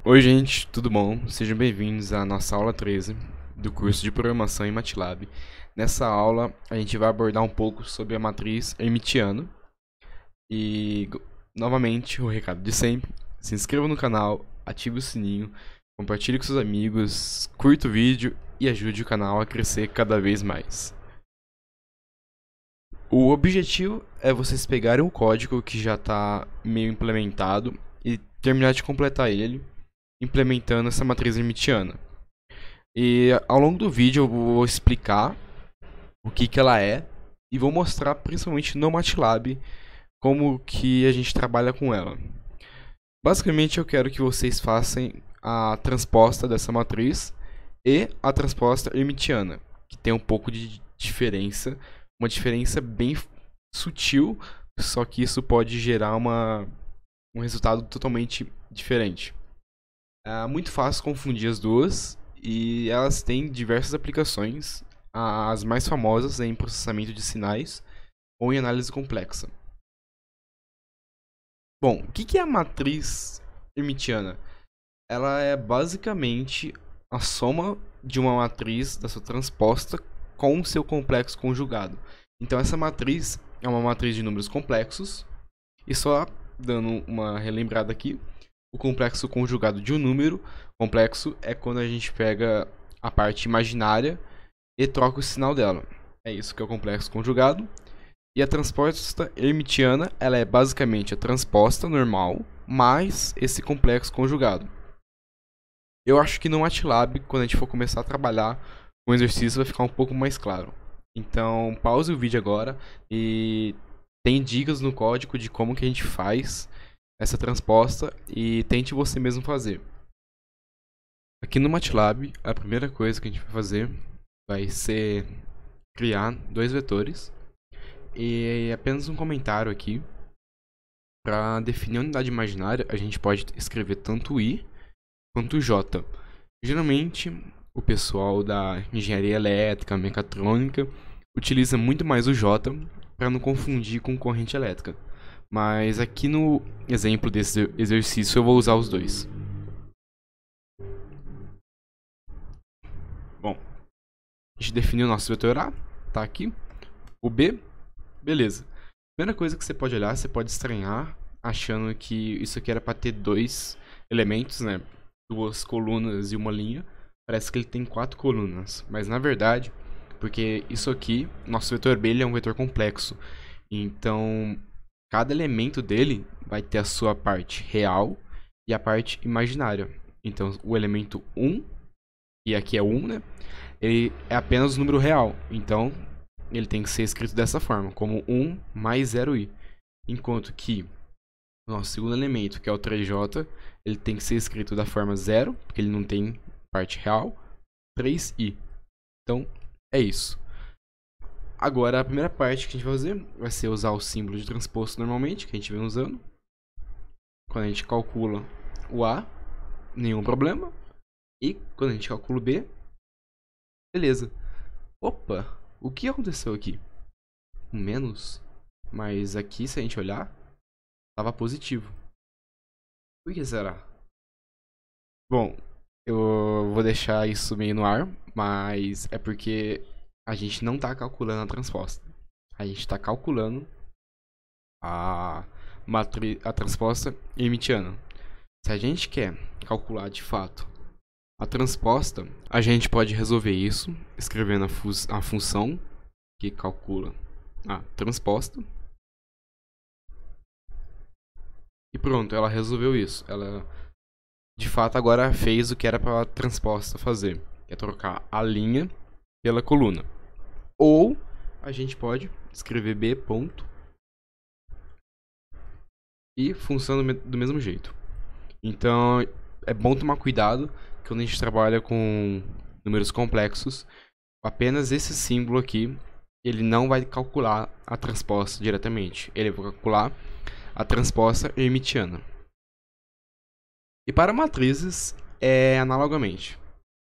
Oi gente, tudo bom? Sejam bem-vindos à nossa aula 13 do curso de Programação em MATLAB. Nessa aula a gente vai abordar um pouco sobre a matriz hermitiana. E novamente o recado de sempre, se inscreva no canal, ative o sininho, compartilhe com seus amigos, curta o vídeo e ajude o canal a crescer cada vez mais. O objetivo é vocês pegarem o código que já está meio implementado e terminar de completar ele, implementando essa matriz hermitiana. E ao longo do vídeo eu vou explicar o que ela é e vou mostrar principalmente no MATLAB como que a gente trabalha com ela. Basicamente eu quero que vocês façam a transposta dessa matriz e a transposta hermitiana, que tem um pouco de diferença, uma diferença bem sutil, só que isso pode gerar um resultado totalmente diferente. É muito fácil confundir as duas e elas têm diversas aplicações, as mais famosas em processamento de sinais ou em análise complexa. Bom, o que é a matriz hermitiana? Ela é basicamente a soma de uma matriz da sua transposta com o seu complexo conjugado. Então essa matriz é uma matriz de números complexos, e só dando uma relembrada aqui, o complexo conjugado de um número complexo é quando a gente pega a parte imaginária e troca o sinal dela. É isso que é o complexo conjugado. E a transposta hermitiana, ela é basicamente a transposta normal mais esse complexo conjugado. Eu acho que no MATLAB, quando a gente for começar a trabalhar com o exercício, vai ficar um pouco mais claro. Então, pause o vídeo agora e tem dicas no código de como que a gente faz essa transposta e tente você mesmo fazer. Aqui no MATLAB, a primeira coisa que a gente vai fazer vai ser criar dois vetores e apenas um comentário aqui. Para definir a unidade imaginária, a gente pode escrever tanto I quanto J. Geralmente, o pessoal da engenharia elétrica, mecatrônica, utiliza muito mais o J para não confundir com corrente elétrica. Mas aqui no exemplo desse exercício eu vou usar os dois. Bom, a gente definiu o nosso vetor A, tá aqui. O B, beleza. Primeira coisa que você pode olhar, você pode estranhar achando que isso aqui era para ter dois elementos, né? Duas colunas e uma linha. Parece que ele tem 4 colunas, mas na verdade, porque isso aqui, nosso vetor B, ele é um vetor complexo. Então, cada elemento dele vai ter a sua parte real e a parte imaginária. Então, o elemento 1, e aqui é 1, né? Ele é apenas o número real. Então, ele tem que ser escrito dessa forma, como 1 mais 0i. Enquanto que o nosso segundo elemento, que é o 3j, ele tem que ser escrito da forma 0, porque ele não tem parte real, 3i. Então, é isso. Agora, a primeira parte que a gente vai fazer vai ser usar o símbolo de transposto normalmente, que a gente vem usando. Quando a gente calcula o A, nenhum problema. E quando a gente calcula o B, beleza. Opa, o que aconteceu aqui? Um menos? Mas aqui, se a gente olhar, estava positivo. Por que será? Bom, eu vou deixar isso meio no ar, mas é porque a gente não está calculando a transposta. A gente está calculando a transposta hermitiana. Se a gente quer calcular de fato a transposta, a gente pode resolver isso escrevendo a função que calcula a transposta. E pronto, ela resolveu isso. Ela de fato agora fez o que era para a transposta fazer, que é trocar a linha pela coluna. Ou a gente pode escrever b ponto e função do mesmo jeito. Então é bom tomar cuidado quando a gente trabalha com números complexos. Apenas esse símbolo aqui, ele não vai calcular a transposta diretamente. Ele vai calcular a transposta hermitiana. E para matrizes, é analogamente.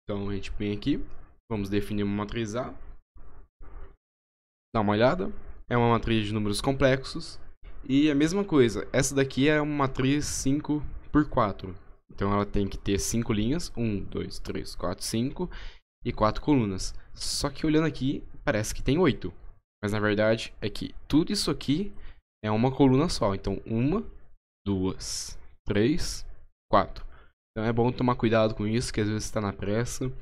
Então a gente vem aqui, vamos definir uma matriz A. Dá uma olhada. É uma matriz de números complexos. E a mesma coisa, essa daqui é uma matriz 5 por 4. Então ela tem que ter 5 linhas, 1, 2, 3, 4, 5 e 4 colunas. Só que olhando aqui, parece que tem 8. Mas na verdade é que tudo isso aqui é uma coluna só. Então 1, 2, 3, 4. Então é bom tomar cuidado com isso, que às vezes você está na pressa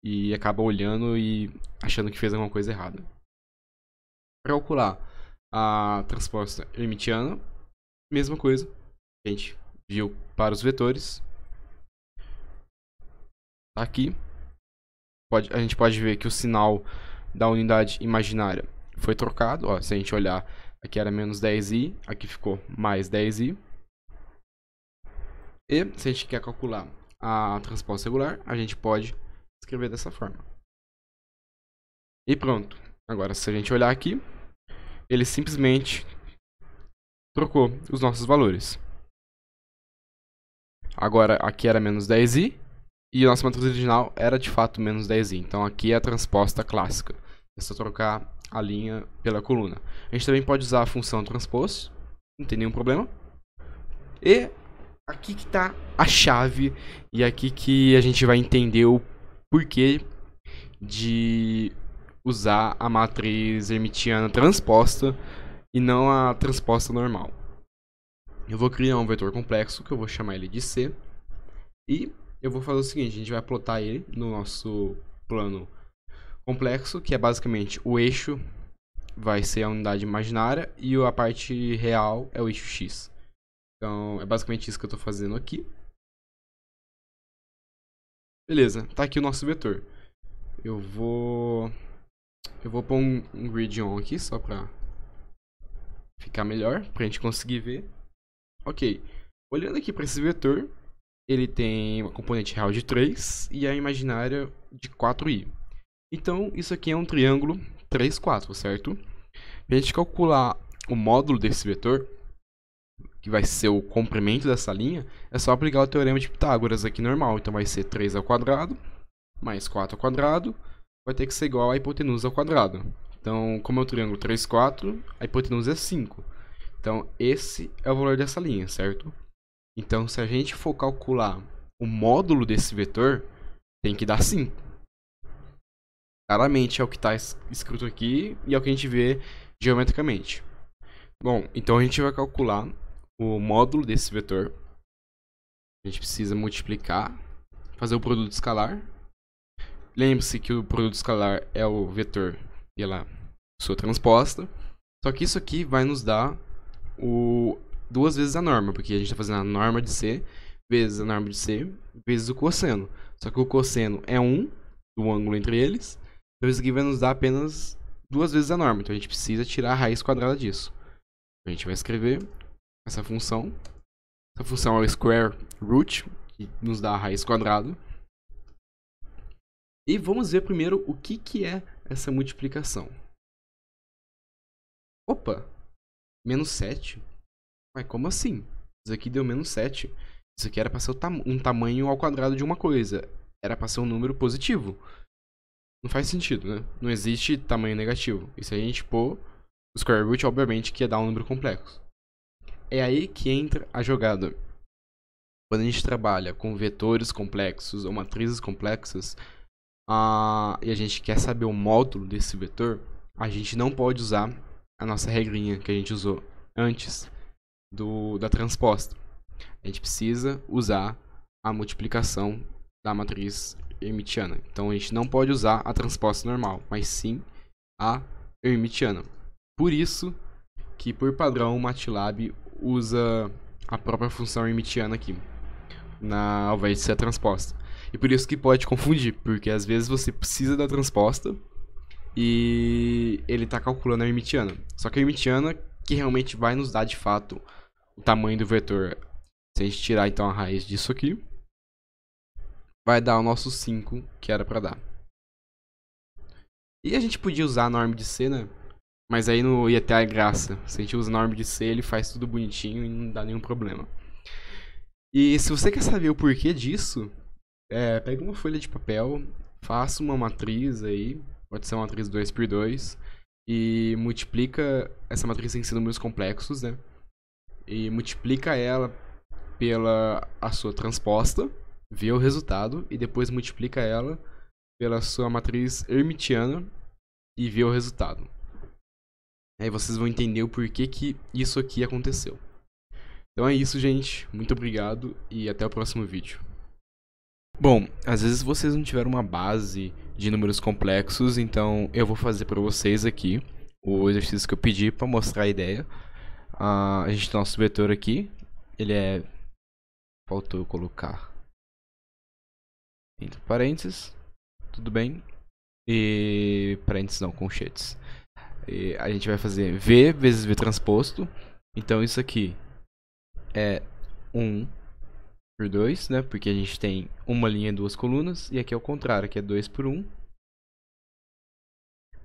e acaba olhando e achando que fez alguma coisa errada. Para calcular a transposta hermitiana, mesma coisa. A gente viu para os vetores. Aqui a gente pode ver que o sinal da unidade imaginária foi trocado. Ó, se a gente olhar, aqui era menos 10i, aqui ficou mais 10i. E se a gente quer calcular a transposta regular, a gente pode escrever dessa forma. E pronto. Agora, se a gente olhar aqui, ele simplesmente trocou os nossos valores. Agora, aqui era menos 10i. E a nossa matriz original era de fato menos 10i. Então aqui é a transposta clássica. É só trocar a linha pela coluna. A gente também pode usar a função transpose. Não tem nenhum problema. E aqui que está a chave. E aqui que a gente vai entender o porquê de usar a matriz hermitiana transposta e não a transposta normal. Eu vou criar um vetor complexo que eu vou chamar ele de C. E eu vou fazer o seguinte, a gente vai plotar ele no nosso plano complexo, que é basicamente o eixo vai ser a unidade imaginária e a parte real é o eixo X. Então, é basicamente isso que eu estou fazendo aqui. Beleza, tá aqui o nosso vetor. Eu vou pôr um grid on aqui, só para ficar melhor, para a gente conseguir ver. Ok, olhando aqui para esse vetor, ele tem uma componente real de 3 e a imaginária de 4i. Então, isso aqui é um triângulo 3, 4, certo? Para a gente calcular o módulo desse vetor, que vai ser o comprimento dessa linha, é só aplicar o teorema de Pitágoras aqui normal. Então, vai ser 3 ao quadrado mais 4 ao quadrado, vai ter que ser igual à hipotenusa ao quadrado. Então, como é um triângulo 3, 4, a hipotenusa é 5. Então, esse é o valor dessa linha, certo? Então, se a gente for calcular o módulo desse vetor, tem que dar 5. Claramente é o que está escrito aqui e é o que a gente vê geometricamente. Bom, então a gente vai calcular o módulo desse vetor. A gente precisa multiplicar, fazer o produto escalar. Lembre-se que o produto escalar é o vetor pela sua transposta. Só que isso aqui vai nos dar duas vezes a norma, porque a gente está fazendo a norma de C vezes a norma de C vezes o cosseno. Só que o cosseno é 1 do ângulo entre eles. Então isso aqui vai nos dar apenas duas vezes a norma. Então a gente precisa tirar a raiz quadrada disso. A gente vai escrever essa função. Essa função é o square root, que nos dá a raiz quadrada. E vamos ver primeiro o que é essa multiplicação. Opa! Menos 7. Mas como assim? Isso aqui deu menos 7. Isso aqui era para ser um tamanho ao quadrado de uma coisa. Era para ser um número positivo. Não faz sentido, né? Não existe tamanho negativo. E se a gente pôr o square root, obviamente que ia dar um número complexo. É aí que entra a jogada. Quando a gente trabalha com vetores complexos ou matrizes complexas, e a gente quer saber o módulo desse vetor, a gente não pode usar a nossa regrinha que a gente usou antes da transposta. A gente precisa usar a multiplicação da matriz hermitiana. Então a gente não pode usar a transposta normal, mas sim a hermitiana. Por isso que, por padrão, o MATLAB usa a própria função hermitiana aqui, ao invés de ser a transposta. E por isso que pode confundir, porque às vezes você precisa da transposta e ele está calculando a hermitiana. Só que a hermitiana que realmente vai nos dar de fato o tamanho do vetor. Se a gente tirar então a raiz disso aqui, vai dar o nosso 5 que era para dar. E a gente podia usar a norma de C, né? Mas aí não ia ter a graça. Se a gente usa a norma de C, ele faz tudo bonitinho e não dá nenhum problema. E se você quer saber o porquê disso, pega uma folha de papel, faça uma matriz aí, pode ser uma matriz 2×2, e multiplica essa matriz em números complexos, né? E multiplica ela pela a sua transposta, vê o resultado e depois multiplica ela pela sua matriz hermitiana e vê o resultado. Aí vocês vão entender o porquê que isso aqui aconteceu. Então é isso, gente. Muito obrigado e até o próximo vídeo. Bom, às vezes vocês não tiveram uma base de números complexos, então eu vou fazer para vocês aqui o exercício que eu pedi para mostrar a ideia. A gente tem nosso vetor aqui, ele é... faltou colocar entre parênteses, tudo bem, e parênteses não, colchetes. E a gente vai fazer V vezes V transposto, então isso aqui é 1 por 2, né? Porque a gente tem uma linha e duas colunas. E aqui é o contrário, aqui é 2 por 1.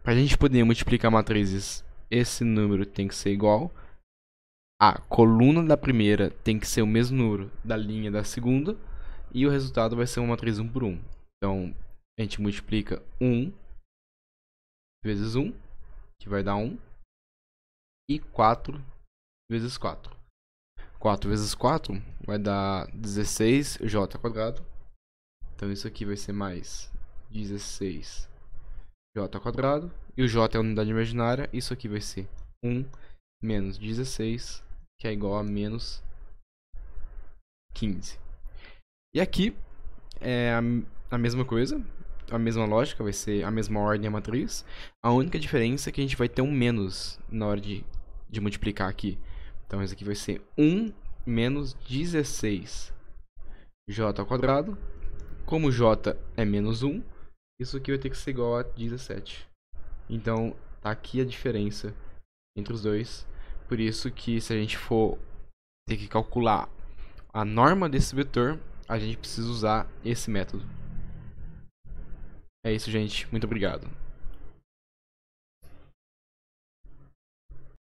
Para a gente poder multiplicar matrizes, esse número tem que ser igual. A coluna da primeira tem que ser o mesmo número da linha da segunda. E o resultado vai ser uma matriz 1 por 1. Então, a gente multiplica 1 vezes 1, que vai dar 1. E 4 vezes 4. 4 vezes 4 vai dar 16j quadrado. Então isso aqui vai ser mais 16j quadrado. E o j é a unidade imaginária. Isso aqui vai ser 1 menos 16, que é igual a menos 15. E aqui é a mesma coisa. A mesma lógica, vai ser a mesma ordem a matriz. A única diferença é que a gente vai ter um menos na hora de multiplicar aqui. Então isso aqui vai ser 1 menos 16j ao quadrado. Como j é menos 1, isso aqui vai ter que ser igual a 17. Então tá aqui a diferença entre os dois. Por isso que se a gente for ter que calcular a norma desse vetor, a gente precisa usar esse método. É isso, gente. Muito obrigado.